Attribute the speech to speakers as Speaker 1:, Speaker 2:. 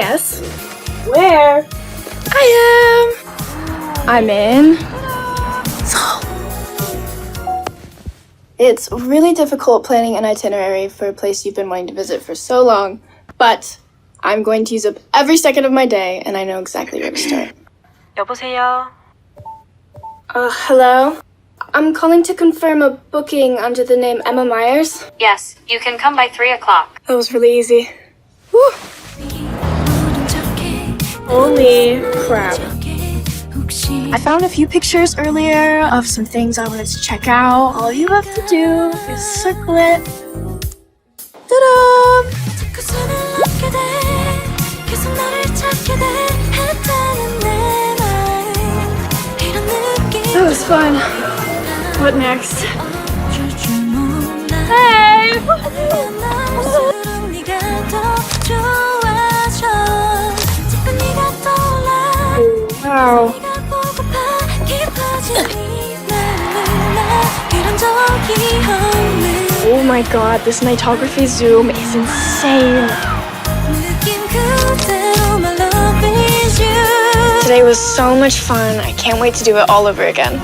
Speaker 1: guess where I am. I'm in Seoul. It's really difficult planning an itinerary for a place you've been wanting to visit for so long, but I'm going to use up every second of my day, and I know exactly where to start.
Speaker 2: 여보세요.
Speaker 1: Hello? I'm calling to confirm a booking under the name Emma Myers.
Speaker 2: Yes, you can come by 3 o'clock.
Speaker 1: That was really easy. Whew. Holy crap. I found a few pictures earlier of some things I wanted to check out. All you have to do is circle it. Ta-da! That was fun. What next? Hey! Wow. Oh my god, this nightography zoom is insane. Today was so much fun. I can't wait to do it all over again.